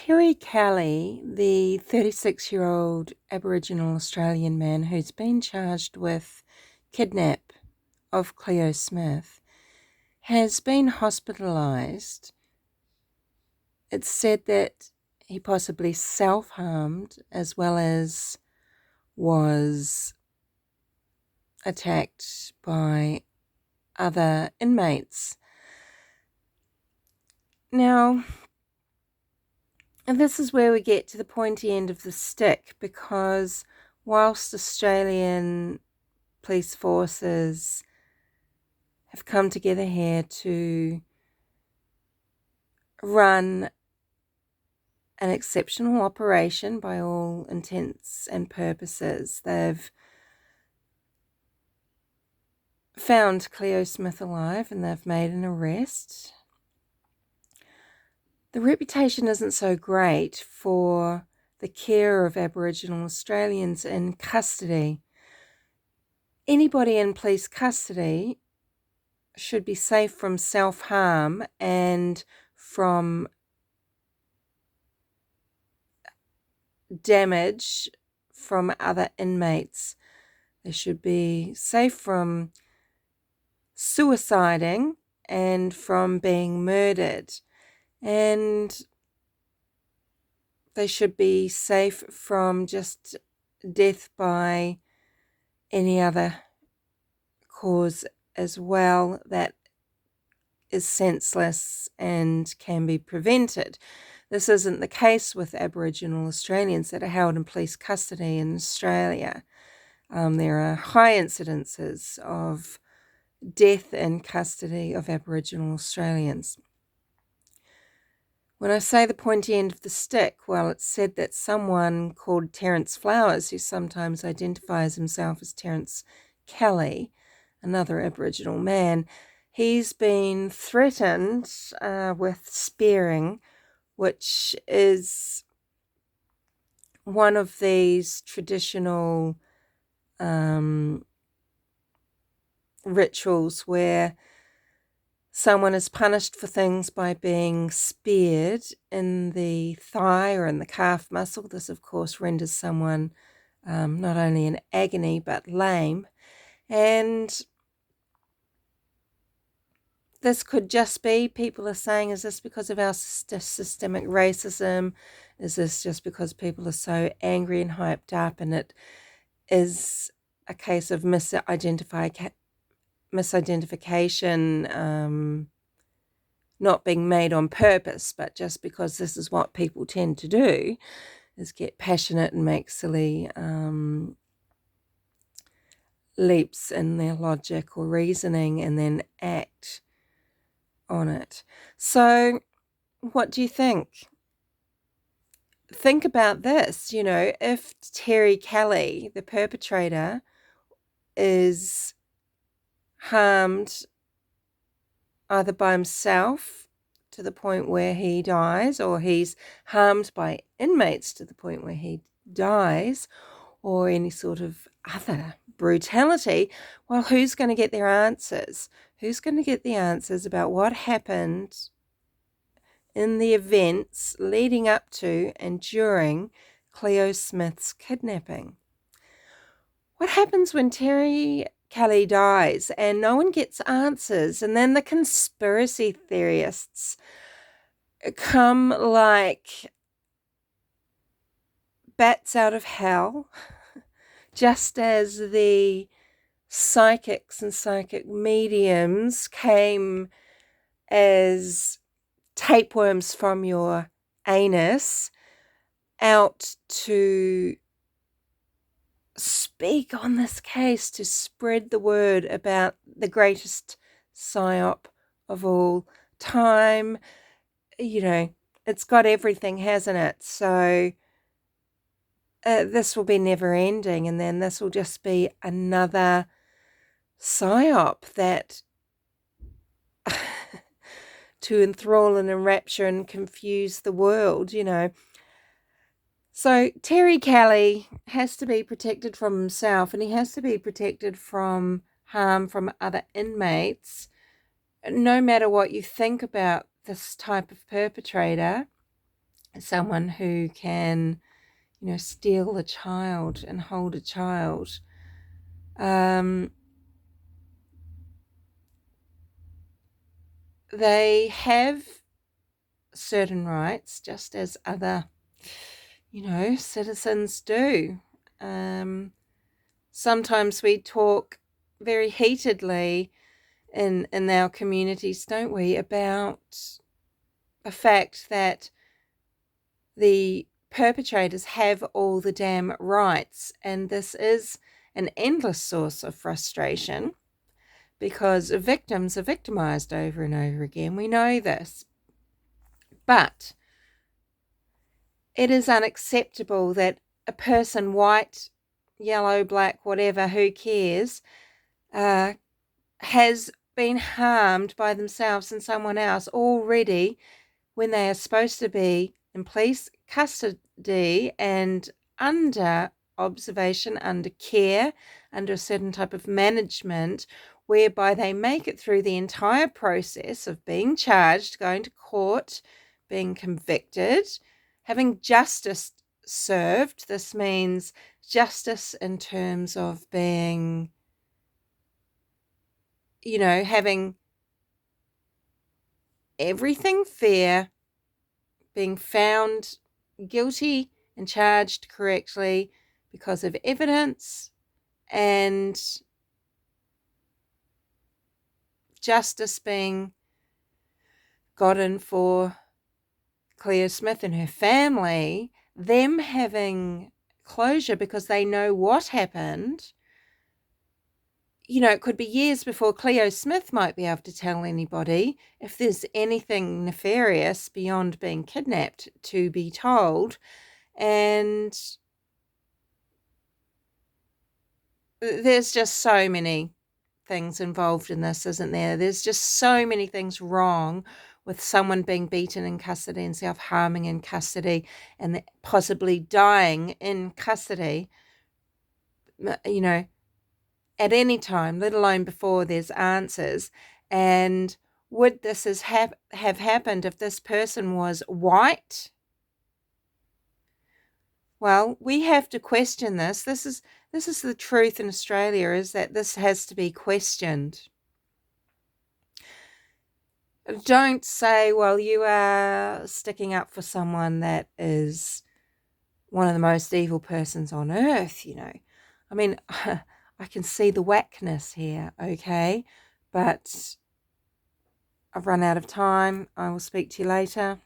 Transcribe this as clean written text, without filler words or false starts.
Terry Kelly, the 36-year-old Aboriginal Australian man who's been charged with kidnap of Cleo Smith, has been hospitalised. It's said that he possibly self-harmed as well as was attacked by other inmates. Now, and this is where we get to the pointy end of the stick, because whilst Australian police forces have come together here to run an exceptional operation by all intents and purposes, they've found Cleo Smith alive and they've made an arrest. The reputation isn't so great for the care of Aboriginal Australians in custody. Anybody in police custody should be safe from self-harm and from damage from other inmates. They should be safe from suiciding and from being murdered. And they should be safe from just death by any other cause as well that is senseless and can be prevented. This isn't the case with Aboriginal Australians that are held in police custody in Australia. There are high incidences of death in custody of Aboriginal Australians. When I say the pointy end of the stick, well, it's said that someone called Terence Flowers, who sometimes identifies himself as Terence Kelly, another Aboriginal man, he's been threatened with spearing, which is one of these traditional rituals where someone is punished for things by being speared in the thigh or in the calf muscle. This, of course, renders someone not only in agony but lame. And this could just be, people are saying, is this because of our systemic racism? Is this just because people are so angry and hyped up, and it is a case of misidentification, not being made on purpose, but just because this is what people tend to do, is get passionate and make silly leaps in their logic or reasoning and then act on it. So what do you think? Think about this, if Terry Kelly, the perpetrator, is harmed either by himself to the point where he dies, or he's harmed by inmates to the point where he dies, or any sort of other brutality, well, who's going to get their answers? Who's going to get the answers about what happened in the events leading up to and during Cleo Smith's kidnapping? What happens when Terry Kelly dies and no one gets answers, and then the conspiracy theorists come like bats out of hell, just as the psychics and psychic mediums came as tapeworms from your anus out to speak on this case, to spread the word about the greatest psyop of all time. It's got everything, hasn't it? So this will be never ending, and then this will just be another psyop that to enthrall and enrapture and confuse the world, So Terry Kelly has to be protected from himself, and he has to be protected from harm from other inmates. No matter what you think about this type of perpetrator, someone who can, steal a child and hold a child. They have certain rights, just as other, citizens do. Sometimes we talk very heatedly in our communities, don't we, about the fact that the perpetrators have all the damn rights, and this is an endless source of frustration because victims are victimized over and over again. We know this. But it is unacceptable that a person, white, yellow, black, whatever, who cares, has been harmed by themselves and someone else already when they are supposed to be in police custody and under observation, under care, under a certain type of management, whereby they make it through the entire process of being charged, going to court, being convicted, having justice served. This means justice in terms of being, having everything fair, being found guilty and charged correctly because of evidence, and justice being gotten for Cleo Smith and her family, them having closure because they know what happened. It could be years before Cleo Smith might be able to tell anybody if there's anything nefarious beyond being kidnapped to be told. And there's just so many things involved in this, isn't there? There's just so many things wrong with someone being beaten in custody and self-harming in custody and possibly dying in custody, at any time, let alone before there's answers. And would this have happened if this person was white? Well, we have to question this. This is the truth in Australia, is that this has to be questioned. Don't say, well, you are sticking up for someone that is one of the most evil persons on earth, I mean, I can see the whackness here, okay? But I've run out of time. I will speak to you later.